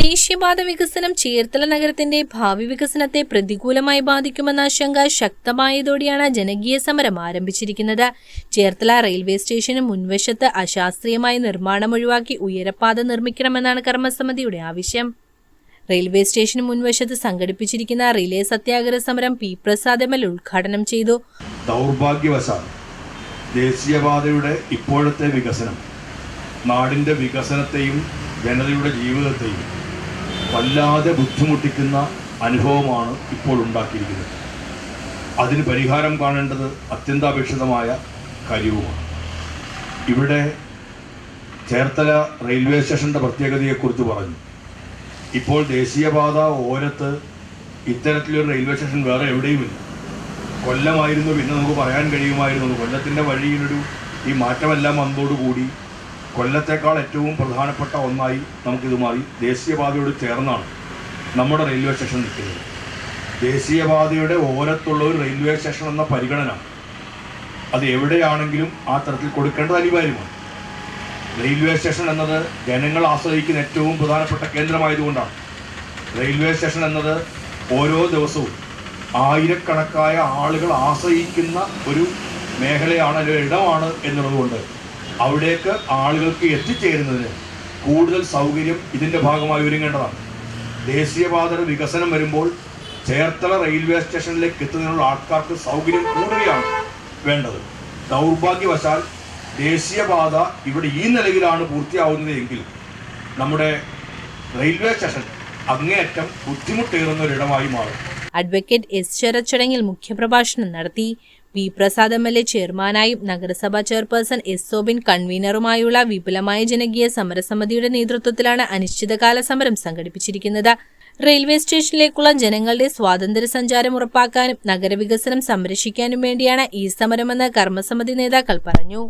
ദേശീയപാത വികസനം ചേർത്തല നഗരത്തിന്റെ ഭാവി വികസനത്തെ പ്രതികൂലമായി ബാധിക്കുമെന്ന ആശങ്ക ശക്തമായതോടെയാണ് ജനകീയ സമരം ആരംഭിച്ചിരിക്കുന്നത്. ചേർത്തല റെയിൽവേ സ്റ്റേഷന് മുൻവശത്ത് അശാസ്ത്രീയമായ നിർമ്മാണം ഒഴിവാക്കി ഉയരപ്പാത നിർമ്മിക്കണമെന്നാണ് കർമ്മസമിതിയുടെ ആവശ്യം. റെയിൽവേ സ്റ്റേഷന് മുൻവശത്ത് സംഘടിപ്പിച്ചിരിക്കുന്ന റിലേ സത്യാഗ്രഹ സമരം പി പ്രസാദ് ML ഉദ്ഘാടനം ചെയ്തു. ദൗർഭാഗ്യവശാൽ ദേശീയപാതയുടെ ഇപ്പോഴത്തെ വികസനം നാടിന്റെ വികസനത്തെയും ജനതയുടെ ജീവിതത്തെയും വല്ലാതെ ബുദ്ധിമുട്ടിക്കുന്ന അനുഭവമാണ് ഇപ്പോൾ ഉണ്ടാക്കിയിരിക്കുന്നത്. അതിന് പരിഹാരം കാണേണ്ടത് അത്യന്താപേക്ഷിതമായ കാര്യവുമാണ്. ഇവിടെ ചേർത്തല റെയിൽവേ സ്റ്റേഷൻ്റെ പ്രത്യേകതയെക്കുറിച്ച് പറഞ്ഞു. ഇപ്പോൾ ദേശീയപാത ഓരത്ത് ഇത്തരത്തിലൊരു റെയിൽവേ സ്റ്റേഷൻ വേറെ എവിടെയുമില്ല. കൊല്ലമായിരുന്നു, പിന്നെ നമുക്ക് പറയാൻ കഴിയുമായിരുന്നു. കൊല്ലത്തിൻ്റെ വഴിയിലൊരു ഈ മാറ്റമെല്ലാം വന്നതോടുകൂടി കൊല്ലത്തേക്കാൾ ഏറ്റവും പ്രധാനപ്പെട്ട ഒന്നായി നമുക്കിത് മാറി. ദേശീയപാതയോട് ചേർന്നാണ് നമ്മുടെ റെയിൽവേ സ്റ്റേഷൻ നിൽക്കുന്നത്. ദേശീയപാതയുടെ ഓരത്തുള്ള ഒരു റെയിൽവേ സ്റ്റേഷൻ എന്ന പരിഗണന അത് എവിടെയാണെങ്കിലും ആ തരത്തിൽ കൊടുക്കേണ്ടത് അനിവാര്യമാണ്. റെയിൽവേ സ്റ്റേഷൻ എന്നത് ജനങ്ങൾ ആശ്രയിക്കുന്ന ഏറ്റവും പ്രധാനപ്പെട്ട കേന്ദ്രമായതുകൊണ്ടാണ്. റെയിൽവേ സ്റ്റേഷൻ എന്നത് ഓരോ ദിവസവും ആയിരക്കണക്കായ ആളുകൾ ആശ്രയിക്കുന്ന ഒരു മേഖലയാണ്, അല്ലെങ്കിൽ ഇടമാണ് എന്നുള്ളതുകൊണ്ട് അവിടേക്ക് ആളുകൾക്ക് എത്തിച്ചേരുന്നതിന് കൂടുതൽ സൗകര്യം ഇതിൻ്റെ ഭാഗമായി ഒരുങ്ങേണ്ടതാണ്. ദേശീയപാതയുടെ വികസനം വരുമ്പോൾ ചേർത്തല റെയിൽവേ സ്റ്റേഷനിലേക്ക് എത്തുന്നതിനുള്ള ആൾക്കാർക്ക് സൗകര്യം കൂടുകയാണ് വേണ്ടത്. ദൗർഭാഗ്യവശാൽ ദേശീയപാത ഇവിടെ ഈ നിലയിലാണ് പൂർത്തിയാവുന്നത് എങ്കിൽ നമ്മുടെ റെയിൽവേ സ്റ്റേഷൻ അങ്ങേയറ്റം ബുദ്ധിമുട്ടേറുന്ന ഒരിടമായി മാറും. Advocate S. ശരത് ചടങ്ങിൽ മുഖ്യപ്രഭാഷണം നടത്തി. പി പ്രസാദ് MLA ചെയർമാനായും നഗരസഭാ ചെയർപേഴ്സൺ S. സോബിൻ കൺവീനറുമായുള്ള വിപുലമായ ജനകീയ സമരസമിതിയുടെ നേതൃത്വത്തിലാണ് അനിശ്ചിതകാല സമരം സംഘടിപ്പിച്ചിരിക്കുന്നത്. റെയിൽവേ സ്റ്റേഷനിലേക്കുള്ള ജനങ്ങളുടെ സ്വാതന്ത്ര്യ സഞ്ചാരം ഉറപ്പാക്കാനും നഗരവികസനം സംരക്ഷിക്കാനും വേണ്ടിയാണ് ഈ സമരമെന്ന് കർമ്മസമിതി നേതാക്കൾ പറഞ്ഞു.